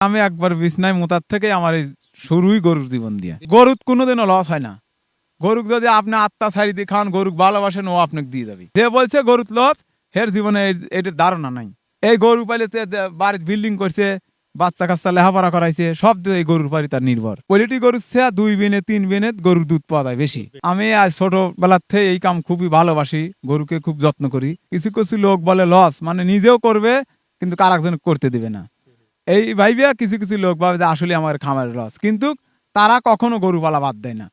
আমি একবার বিছনায় মুতার থেকে আমার এই শুরুই গরুর জীবন দিয়ে। গরুর কোনোদিনও লস হয় না। গরুক যদি আপনি আত্মা ছাড়ি দিয়ে খান, গরুক ভালোবাসেন, ও আপনাকে দিয়ে যাবে। যে বলছে গরুর লস, এর জীবনে এটার ধারণা নাই। এই গরু পাইলে বাড়ির বিল্ডিং করছে, বাচ্চা কাচ্চা লেখাপড়া করাইছে, সব দিয়ে এই গরুর পারি তার নির্ভর। পোল্ট্রি গরুর চেয়ে 2 বেনে 3 বেনে গরুর দুধ পাওয়া যায় বেশি। আমি আজ ছোটবেলার থেকে এই কাম খুবই ভালোবাসি, গরুকে খুব যত্ন করি। কিছু কিছু লোক বলে লস, মানে নিজেও করবে কিন্তু আরেকজন করতে দিবে না। এই ভাইবিয়া কিছু কিছু লোক ভাবে যে আসলে আমার খামারের লস, কিন্তু তারা কখনো গরু পালা বাদ দেয় না।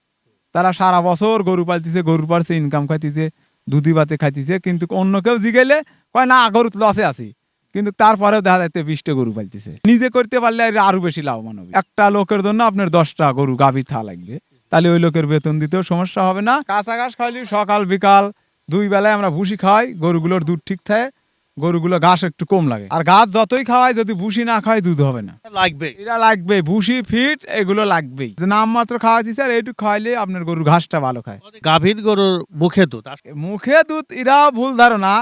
তারা সারা বছর গরু পালতিছে, গরু পালছে, ইনকাম খাইতেছে, দুধি ভাতে খাইতেছে, কিন্তু অন্য কেউ জিগাইলে কয় না গরু লসে আছি, কিন্তু তারপরেও দেখা যাচ্ছে 20টা গরু পালতেছে। নিজে করতে পারলে আরো বেশি লাভবান হবে। একটা লোকের জন্য আপনার 10টা গরু গাভী থা লাগবে, তাহলে ওই লোকের বেতন দিতেও সমস্যা হবে না। কাঁচা ঘাস খাইলে সকাল বিকাল 2 বেলায় আমরা ভুসি খাওয়াই, গরুগুলোর দুধ ঠিক থাকে। গরুগুলো ঘাস একটু কম লাগে, আর ঘাস যতই খাওয়ায় যদি ভুসি না খায় দুধ হবে না। লাগবে। এটা লাগবে, ভুসি ফিট এগুলো লাগবেই। নাম মাত্র খাওয়াচ্ছি স্যার, এইটু খাওয়াইলে আপনার গরুর ঘাসটা ভালো খায়। গাভীর গরুর মুখে দুধ মুখে দুধ এরা ভুল ধারণা।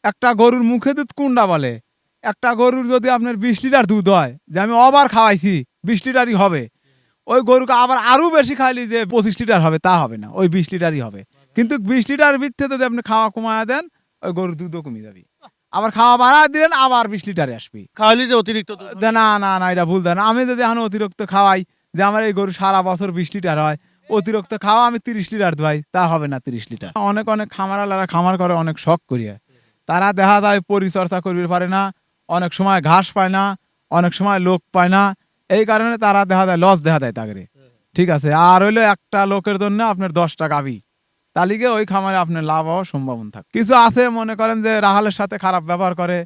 একটা গরুর মুখে দুধ কোনটা বলে? একটা গরুর যদি আপনার 20 লিটার দুধ হয়, যে আমি আবার খাওয়াইছি 20 লিটারই হবে, ওই গরুকে আবার আরো বেশি খাইলে যে 25 লিটার হবে তা হবে না, ওই 20 লিটারই হবে। কিন্তু 20 লিটার ভিতরে যদি আপনি খাওয়া কমায়া দেন, ওই গরুর দুধও কমে যাবে। আবার খাওয়া বাড়া দিলেন, আবার 20 লিটারে আসবে। খাওয়ালে যে অতিরিক্ত দুধ হবে। না না না, এটা ভুল ধারণা। আমি যদি এখন অতিরিক্ত খাওয়াই, যে আমার এই গরু সারা বছর 20 লিটার হয়, অতিরিক্ত খাওয়া আমি 30 লিটার দোয়াই, তা হবে না 30 লিটার। অনেক অনেক খামারালারা খামার করে অনেক শখ করিয়া, তারা দেখা যায় পরিচর্যা করতে পারে না, অনেক সময় ঘাস পায় না, অনেক সময় লোক পায় না। এই কারণে তারা দেখা যায় লস দেখা দেয় তাকে। ঠিক আছে, আর হইলো একটা লোকের জন্য আপনার 10টা গাভী, তালিকে ওই খামারে আপনার লাভ হওয়ার সম্ভাবনা থাকে। কিছু আছে মনে করেন যে রাহালের সাথে খারাপ ব্যবহার করে,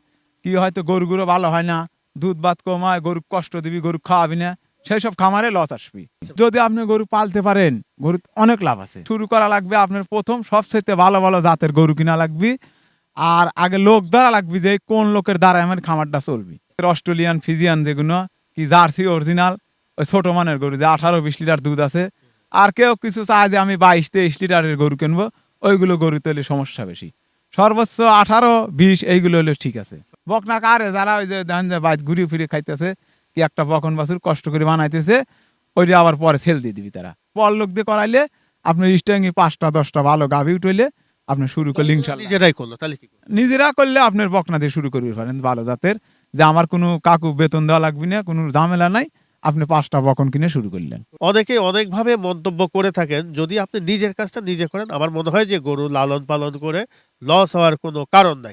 কি হয়তো গরুগুলো ভালো হয় না, দুধ ভাত কমায়, গরু কষ্ট দিবি, গরু খাওয়াবি না, সেই সব খামারে লস আসবি। যদি আপনি গরু পালতে পারেন, গরু অনেক লাভ আছে। শুরু করা লাগবে আপনার প্রথম সবচেয়ে ভালো ভালো জাতের গরু কিনা লাগবে, আর আগে লোক ধরা লাগবে যে কোন লোকের দ্বারা আমার খামারটা চলবে। অস্ট্রেলিয়ান ফিজিয়ান যেগুলো কি জার্সি অরিজিনাল, ওই ছোট মানের গরু যে 18-20 লিটার দুধ আছে। আর কেউ কিছু চায় যে আমি 22-23 লিটারের গরু কিনবো, ওইগুলো গরু তৈলে সমস্যা বেশি। সর্বোচ্চ 18-20 এইগুলো হলে ঠিক আছে। বকনা কারে যারা ওই যে দেখেন যে বাইক ঘুরিয়ে ফিরে খাইতেছে, কি একটা বকন বাছুর কষ্ট করে বানাইতেছে, ওইটা আবার পরে সেল দিয়ে দিবি। তারা পর লোক দিয়ে করাইলে আপনার স্ট্যাঙ্গি 5টা-10টা ভালো গাভী উঠলে আপনি শুরু করলে ইনশাল্লাহ নিজেরাই করলো তাহলে কি করবে? নিজেরা করলে আপনার বকনা দিয়ে শুরু করতে পারেন ভালো জাতের, যে আমার কোনো কাকু বেতন দেওয়া লাগবে না, কোনো ঝামেলা নাই, আপনি 5টা বকন কিনে শুরু করলেন। অনেকে অনেকভাবে মন্তব্য করে থাকেন, যদি আপনি নিজের কাজটা নিজে করেন, আমার মনে হয় যে গরু লালন পালন করে লস হওয়ার কোনো কারণ নাই।